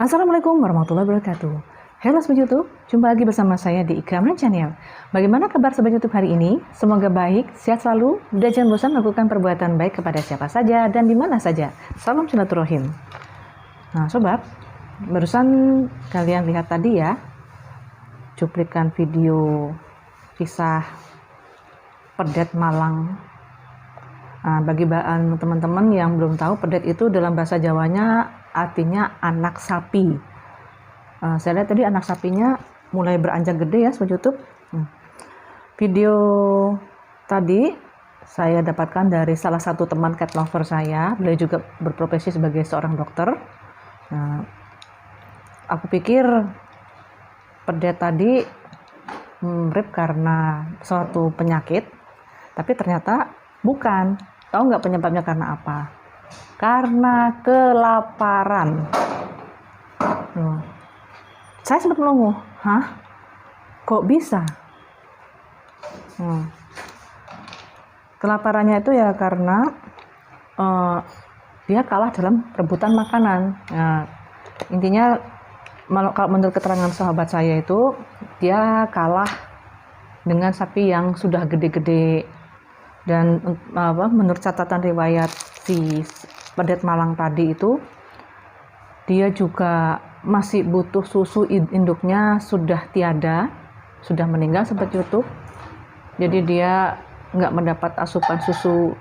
Assalamualaikum warahmatullahi wabarakatuh. Halo Sobat YouTube, jumpa lagi bersama saya di Ikramlan Channel. Bagaimana kabar Sobat YouTube hari ini? Semoga baik, sehat selalu, dan jangan bosan melakukan perbuatan baik kepada siapa saja dan di mana saja. Salam silaturahim. Nah Sobat, barusan kalian lihat tadi ya, cuplikan video kisah Pedet Malang. Nah, bagi teman-teman yang belum tahu, pedet itu dalam bahasa Jawanya artinya anak sapi. Saya lihat tadi anak sapinya mulai beranjak gede ya Sobat YouTube. Video tadi saya dapatkan dari salah satu teman cat lover saya. Beliau juga berprofesi sebagai seorang dokter. Nah, aku pikir pedet tadi mirip karena suatu penyakit, tapi ternyata bukan. Tahu nggak penyebabnya karena apa? Karena kelaparan. Saya sempat melongo, kok bisa? Kelaparannya itu ya karena dia kalah dalam rebutan makanan. Nah, intinya kalau menurut keterangan sahabat saya itu, dia kalah dengan sapi yang sudah gede-gede. Dan menurut catatan riwayat si Pedet Malang tadi itu, dia juga masih butuh susu, induknya sudah tiada, sudah meninggal Sobat YouTube. Jadi dia nggak mendapat asupan susu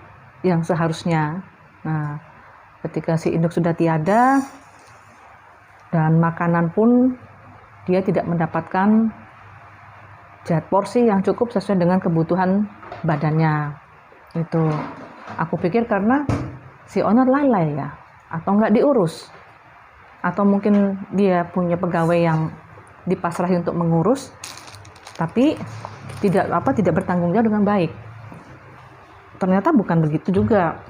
yang seharusnya. Nah, ketika si induk sudah tiada dan makanan pun dia tidak mendapatkan porsi yang cukup sesuai dengan kebutuhan badannya. Itu aku pikir karena si owner lalai ya, atau nggak diurus, atau mungkin dia punya pegawai yang dipasrahi untuk mengurus tapi tidak bertanggung jawab dengan baik. Ternyata bukan begitu juga.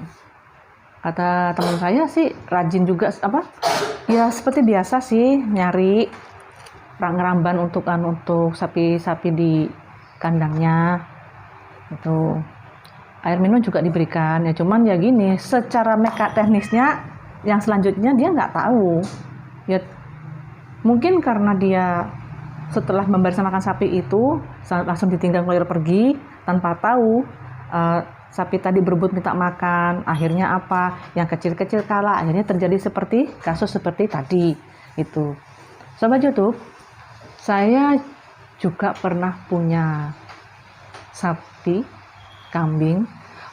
Kata teman saya sih rajin juga, ya seperti biasa sih nyari ngeramban untuk sapi-sapi di kandangnya. Itu air minum juga diberikan ya, cuman ya gini, secara teknisnya yang selanjutnya dia nggak tahu ya. Mungkin karena dia setelah memberi makan sapi itu langsung ditinggal keluar pergi tanpa tahu sapi tadi berebut minta makan, akhirnya apa, yang kecil-kecil kalah, akhirnya terjadi kasus seperti tadi. Itu Sobat YouTube, saya juga pernah punya sapi, kambing.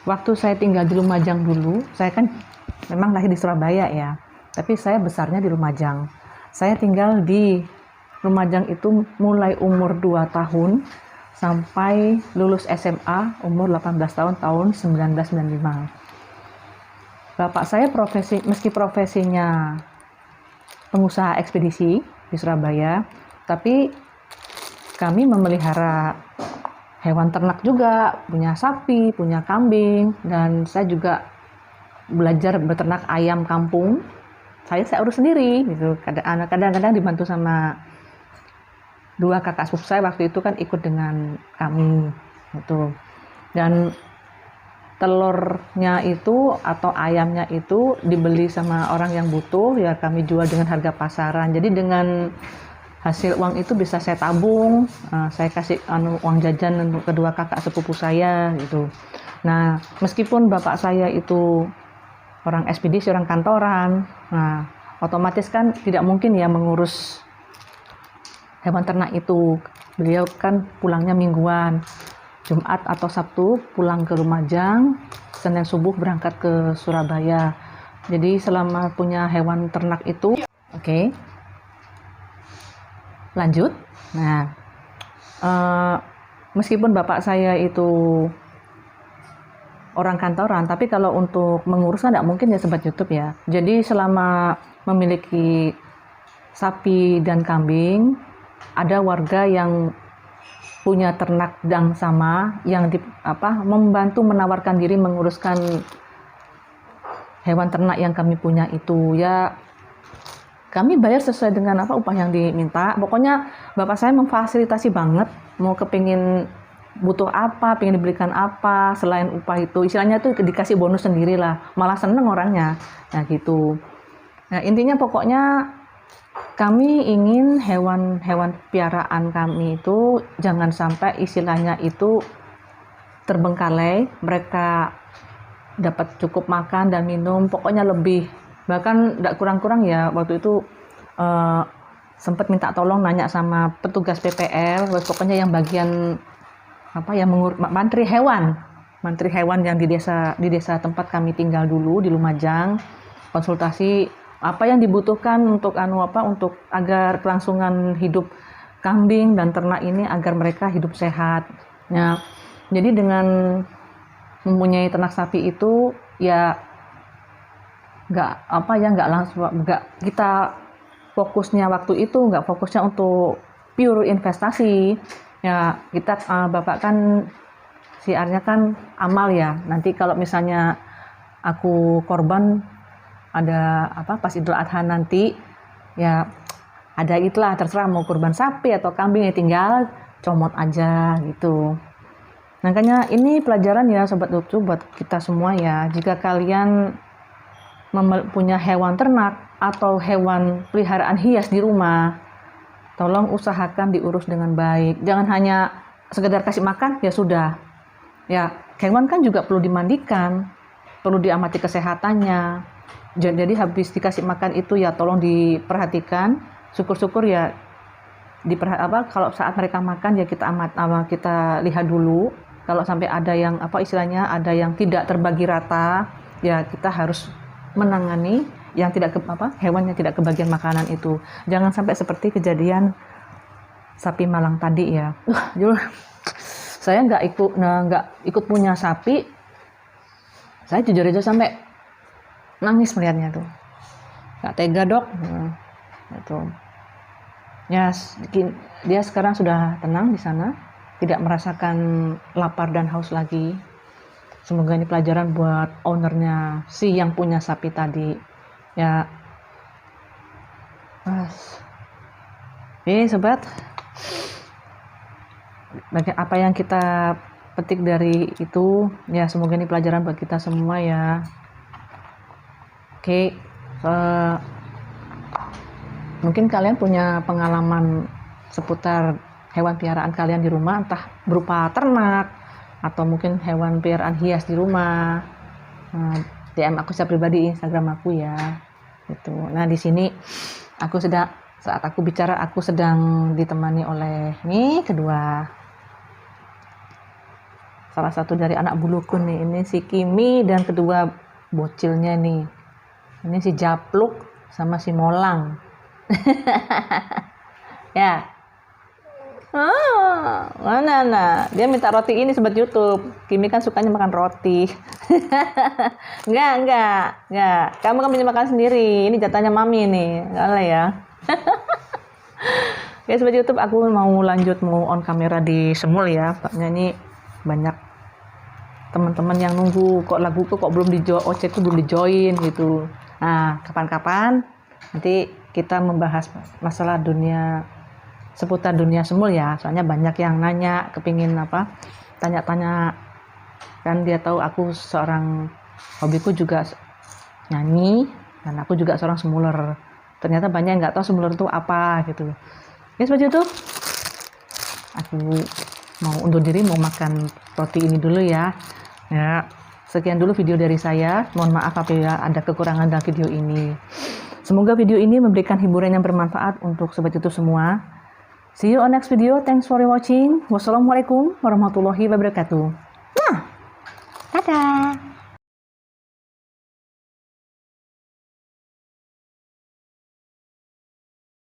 Waktu saya tinggal di Lumajang dulu, saya kan memang lahir di Surabaya ya, tapi saya besarnya di Lumajang. Saya tinggal di Lumajang itu mulai umur 2 tahun sampai lulus SMA umur 18 tahun, tahun 1995. Bapak saya meski profesinya pengusaha ekspedisi di Surabaya, tapi kami memelihara hewan ternak juga, punya sapi, punya kambing, dan saya juga belajar beternak ayam kampung. Saya urus sendiri gitu. Kadang-kadang dibantu sama 2 kakak sepupu saya waktu itu kan ikut dengan kami gitu. Dan telurnya itu atau ayamnya itu dibeli sama orang yang butuh, ya kami jual dengan harga pasaran. Jadi dengan hasil uang itu bisa saya tabung, saya kasih uang jajan untuk kedua kakak sepupu saya gitu. Nah, meskipun bapak saya itu orang ekspedisi, orang kantoran, nah otomatis kan tidak mungkin ya mengurus hewan ternak itu. Beliau kan pulangnya mingguan, Jumat atau Sabtu pulang ke Lumajang, Senin subuh berangkat ke Surabaya. Jadi selama punya hewan ternak itu, oke. Lanjut. Nah, meskipun bapak saya itu orang kantoran, tapi kalau untuk mengurus tidak mungkin ya Sobat YouTube ya. Jadi selama memiliki sapi dan kambing, ada warga yang punya ternak yang sama, yang membantu menawarkan diri menguruskan hewan ternak yang kami punya itu ya. Kami bayar sesuai dengan upah yang diminta. Pokoknya bapak saya memfasilitasi banget. Mau kepingin butuh apa, pengen diberikan apa, selain upah itu. Istilahnya tuh dikasih bonus sendiri lah. Malah seneng orangnya. Nah gitu. Nah intinya pokoknya kami ingin hewan-hewan piaraan kami itu jangan sampai istilahnya itu terbengkalai, mereka dapat cukup makan dan minum, pokoknya lebih, bahkan tidak kurang-kurang ya. Waktu itu sempat minta tolong nanya sama petugas PPL, pokoknya yang bagian apa yang mantri hewan yang di desa tempat kami tinggal dulu di Lumajang, konsultasi apa yang dibutuhkan untuk untuk agar kelangsungan hidup kambing dan ternak ini agar mereka hidup sehat. Nah, jadi dengan mempunyai ternak sapi itu ya nggak langsung, nggak kita fokusnya waktu itu nggak fokusnya untuk pure investasi ya. Kita bapak kan siarnya kan amal ya, nanti kalau misalnya aku korban ada pas Idul Adha nanti ya ada itulah, terserah mau kurban sapi atau kambing ya tinggal comot aja gitu. Makanya ini pelajaran ya Sobat Lucu buat kita semua ya. Jika kalian punya hewan ternak atau hewan peliharaan hias di rumah, tolong usahakan diurus dengan baik. Jangan hanya sekedar kasih makan ya sudah. Ya, hewan kan juga perlu dimandikan, perlu diamati kesehatannya. Jadi habis dikasih makan itu ya tolong diperhatikan. Syukur-syukur ya kalau saat mereka makan ya kita lihat dulu. Kalau sampai ada yang istilahnya ada yang tidak terbagi rata, ya kita harus menangani yang hewan yang tidak kebagian makanan itu. Jangan sampai seperti kejadian sapi Malang tadi ya. Saya nggak ikut punya sapi. Saya jujur aja sampai nangis melihatnya tuh. Nggak tega dok. Itu. Ya, dia sekarang sudah tenang di sana. Tidak merasakan lapar dan haus lagi. Semoga ini pelajaran buat ownernya si yang punya sapi tadi ya. Sobat, apa yang kita petik dari itu ya, semoga ini pelajaran buat kita semua ya. Oke, mungkin kalian punya pengalaman seputar hewan piaraan kalian di rumah, entah berupa ternak atau mungkin hewan piaraan hias di rumah. DM aku secara pribadi Instagram aku ya. Gitu. Nah di sini saat aku bicara aku sedang ditemani oleh kedua salah satu dari anak buluku nih. Ini si Kimi dan kedua bocilnya nih. Ini si Japluk sama si Molang. Ya. Mana? Dia minta roti ini Sobat YouTube. Kimi kan sukanya makan roti. Enggak. Kamu kan punya makan sendiri. Ini jatahnya Mami nih. Enggak lah ya. Ya Sobat YouTube, aku mau on kamera di Semul ya. Soalnya ini banyak teman-teman yang nunggu kok laguku kok belum OC-ku belum di-join gitu. Nah, kapan-kapan nanti kita membahas masalah seputar dunia Semul ya, soalnya banyak yang nanya, kepingin tanya-tanya, kan dia tahu aku hobiku juga nyanyi, dan aku juga seorang semuler. Ternyata banyak yang nggak tahu semuler itu apa gitu. Ya seperti itu. Aku mau undur diri, mau makan roti ini dulu ya. Ya, sekian dulu video dari saya. Mohon maaf apabila ada kekurangan dalam video ini. Semoga video ini memberikan hiburan yang bermanfaat untuk Sobat YouTube semua. See you on next video. Thanks for watching. Wassalamualaikum warahmatullahi wabarakatuh. Dadah.